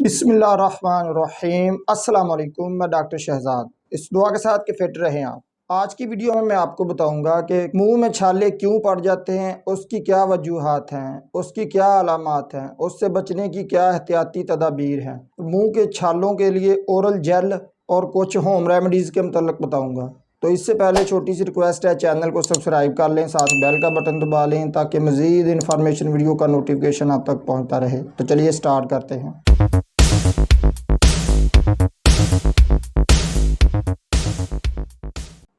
बिस्मिल्लाहिर्रहमानिर्रहीम। अस्सलाम वालेकुम। मैं डॉक्टर शहजाद, इस दुआ के साथ कि फिट रहें आप। आज की वीडियो में मैं आपको बताऊंगा कि मुंह में छाले क्यों पड़ जाते हैं, उसकी क्या वजूहात हैं, उसकी क्या अलामात हैं, उससे बचने की क्या एहतियाती तदाबीर हैं। मुंह के छालों के लिए ओरल जेल और कुछ होम रेमेडीज़ के मतलब बताऊँगा। तो इससे पहले छोटी सी रिक्वेस्ट है, चैनल को सब्सक्राइब कर लें, साथ बेल का बटन दबा लें ताकि मज़ीद इन्फॉर्मेशन वीडियो का नोटिफिकेशन आप तक पहुंचता रहे। तो चलिए स्टार्ट करते हैं।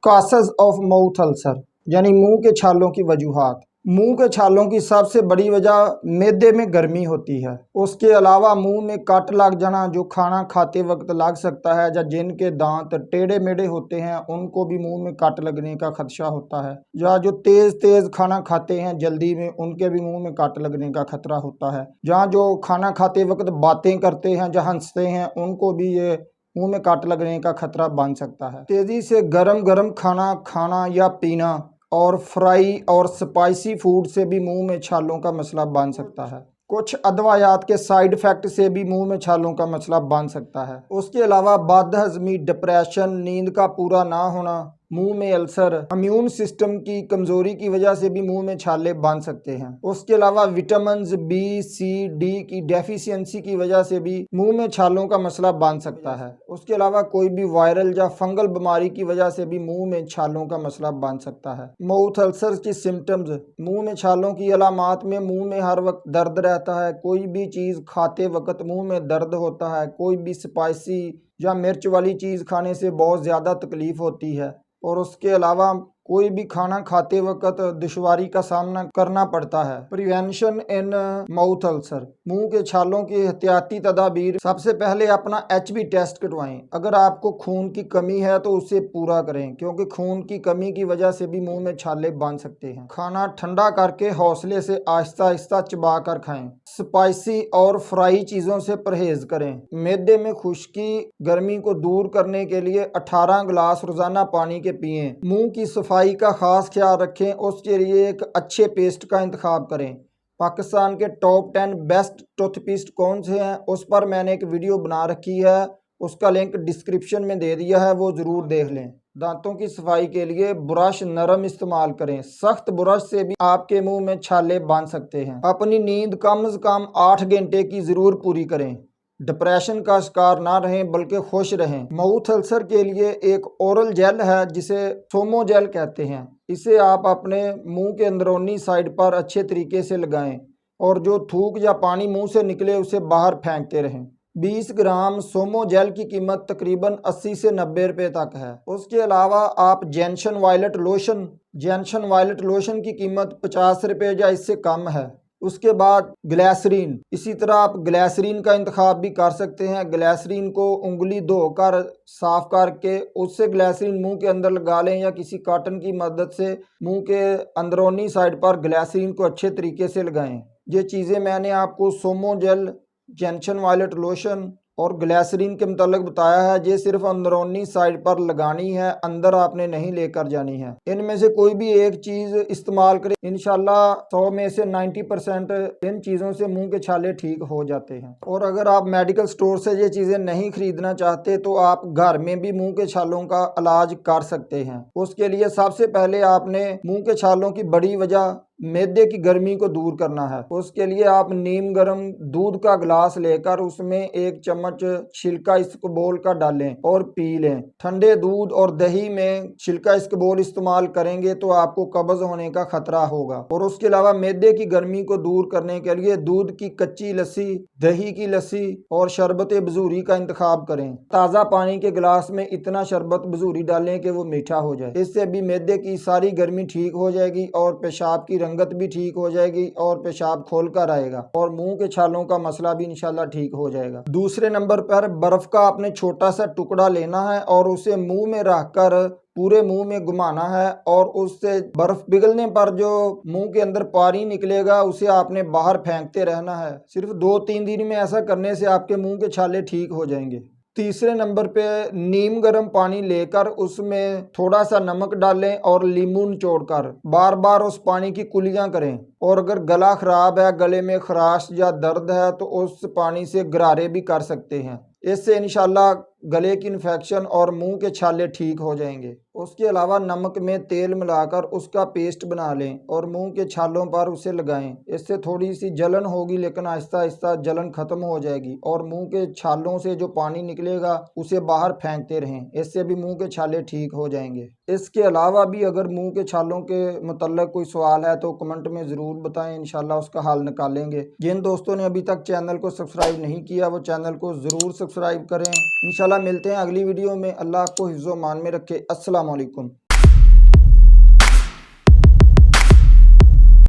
कासेस ऑफ माउथ अल्सर यानी मुंह के छालों की वजूहात। मुंह के छालों की सबसे बड़ी वजह मैदे में गर्मी होती है। उसके अलावा मुंह में कट लग जाना जो खाना खाते वक्त लग सकता है, या जिनके दांत टेढ़े मेढ़े होते हैं उनको भी मुंह में कट लगने का खदशा होता है, या जो तेज तेज खाना खाते हैं जल्दी में उनके भी मुंह में कट लगने का खतरा होता है। जहाँ जो खाना खाते वक्त बातें करते हैं या हंसते हैं उनको भी ये मुंह में काट लगने का खतरा बन सकता है। तेजी से गरम गरम खाना खाना या पीना और फ्राई और स्पाइसी फूड से भी मुंह में छालों का मसला बन सकता है। कुछ अदवायात के साइड इफेक्ट से भी मुंह में छालों का मसला बन सकता है। उसके अलावा बदहजमी, डिप्रेशन, नींद का पूरा ना होना, मुंह में अल्सर, इम्यून सिस्टम की कमजोरी की वजह से भी मुंह में छाले बन सकते हैं। उसके अलावा विटामिन बी, सी, डी की डेफिशिएंसी की वजह से भी मुंह में छालों का मसला बन सकता है। उसके अलावा कोई भी वायरल या फंगल बीमारी की वजह से भी मुंह में छालों का मसला बन सकता है। माउथ अल्सर की सिम्टम्स। मुंह में छालों की अलामात में मुंह में हर वक्त दर्द रहता है, कोई भी चीज़ खाते वक्त मुंह में दर्द होता है, कोई भी स्पाइसी या मिर्च वाली चीज़ खाने से बहुत ज़्यादा तकलीफ होती है, और उसके अलावा कोई भी खाना खाते वक्त दुश्वारी का सामना करना पड़ता है। Prevention in mouth ulcer. मुंह के छालों की एहतियाती तदाबीर। सबसे पहले अपना HB टेस्ट कटवाएं। अगर आपको खून की कमी है तो उसे पूरा करें, क्योंकि खून की कमी की वजह से भी मुंह में छाले बन सकते हैं। खाना ठंडा करके हौसले से आहिस्ता आहिस्ता चबा कर खाएं। स्पाइसी और फ्राई चीज़ों से परहेज करें। मैदे में खुश्की गर्मी को दूर करने के लिए 18 गिलास रोज़ाना पानी के पिएं। मुंह की सफाई का खास ख्याल रखें, उसके लिए एक अच्छे पेस्ट का इंतखाब करें। पाकिस्तान के टॉप 10 बेस्ट टूथपेस्ट कौन से हैं उस पर मैंने एक वीडियो बना रखी है, उसका लिंक डिस्क्रिप्शन में दे दिया है, वो ज़रूर देख लें। दांतों की सफाई के लिए ब्रश नरम इस्तेमाल करें, सख्त ब्रश से भी आपके मुंह में छाले बन सकते हैं। अपनी नींद कम से कम 8 घंटे की ज़रूर पूरी करें। डिप्रेशन का शिकार ना रहें बल्कि खुश रहें। माउथ अल्सर के लिए एक ओरल जेल है जिसे सोमो जेल कहते हैं। इसे आप अपने मुंह के अंदरूनी साइड पर अच्छे तरीके से लगाएं और जो थूक या पानी मुंह से निकले उसे बाहर फेंकते रहें। 20 ग्राम सोमो जेल की कीमत तकरीबन 80 से 90 रुपए तक है। उसके अलावा आप जेंशन वायलेट लोशन की कीमत 50 रुपये या इससे कम है। उसके बाद ग्लिसरीन। इसी तरह आप ग्लिसरीन का इंतखाब भी कर सकते हैं। ग्लिसरीन को उंगली धोकर साफ करके उससे ग्लिसरीन मुंह के अंदर लगा लें, या किसी कॉटन की मदद से मुंह के अंदरूनी साइड पर ग्लिसरीन को अच्छे तरीके से लगाएं। ये चीज़ें मैंने आपको सोमो जेल, जेंशन वायलेट लोशन और ग्लिसरीन के मुतालिक बताया है। ये सिर्फ अंदरूनी साइड पर लगानी है, अंदर आपने नहीं लेकर जानी है। इनमें से कोई भी एक चीज़ इस्तेमाल करें, इंशाल्लाह 100 में से 90% इन चीज़ों से मुंह के छाले ठीक हो जाते हैं। और अगर आप मेडिकल स्टोर से ये चीज़ें नहीं खरीदना चाहते तो आप घर में भी मुंह के छालों का इलाज कर सकते हैं। उसके लिए सबसे पहले आपने मुंह के छालों की बड़ी वजह मैदे की गर्मी को दूर करना है। उसके लिए आप नीम गर्म दूध का गिलास लेकर उसमें 1 चम्मच छिलका इसबगोल का डालें और पी लें। ठंडे दूध और दही में छिलका इसबगोल इस्तेमाल करेंगे तो आपको कब्ज होने का खतरा होगा। और उसके अलावा मैदे की गर्मी को दूर करने के लिए दूध की कच्ची लस्सी, दही की लस्सी और शरबत बजूरी का इंतखाब करें। ताज़ा पानी के गिलास में इतना शरबत बजूरी डालें कि वो मीठा हो जाए। इससे भी मैदे की सारी गर्मी ठीक हो जाएगी और पेशाब की रंगत भी ठीक हो जाएगी और पेशाब खोल कर आएगा और मुंह के छालों का मसला भी इंशाल्लाह ठीक हो जाएगा। दूसरे नंबर पर बर्फ का आपने छोटा सा टुकड़ा लेना है और उसे मुंह में रखकर पूरे मुंह में घुमाना है, और उससे बर्फ पिघलने पर जो मुंह के अंदर पानी निकलेगा उसे आपने बाहर फेंकते रहना है। सिर्फ 2-3 दिन में ऐसा करने से आपके मुंह के छाले ठीक हो जाएंगे। तीसरे नंबर पे नीम गर्म पानी लेकर उसमें थोड़ा सा नमक डालें और नींबू निचोड़कर बार बार उस पानी की कुलियां करें। और अगर गला खराब है, गले में खराश या दर्द है, तो उस पानी से गरारे भी कर सकते हैं। इससे इंशाल्लाह गले की इन्फेक्शन और मुंह के छाले ठीक हो जाएंगे। उसके अलावा नमक में तेल मिलाकर उसका पेस्ट बना लें और मुंह के छालों पर उसे लगाएं। इससे थोड़ी सी जलन होगी, लेकिन आहिस्ता आहिस्ता जलन खत्म हो जाएगी और मुंह के छालों से जो पानी निकलेगा उसे बाहर फेंकते रहें। इससे भी मुंह के छाले ठीक हो जाएंगे। इसके अलावा भी अगर मुंह के छालों के मतलब कोई सवाल है तो कमेंट में ज़रूर बताएं, इंशाल्लाह उसका हल निकालेंगे। जिन दोस्तों ने अभी तक चैनल को सब्सक्राइब नहीं किया वो चैनल को ज़रूर सब्सक्राइब करें। इंशाल्लाह मिलते हैं अगली वीडियो में। अल्लाह आपको हिफ्ज़-ओ-मान में रखे। अस्सलाम वालेकुम।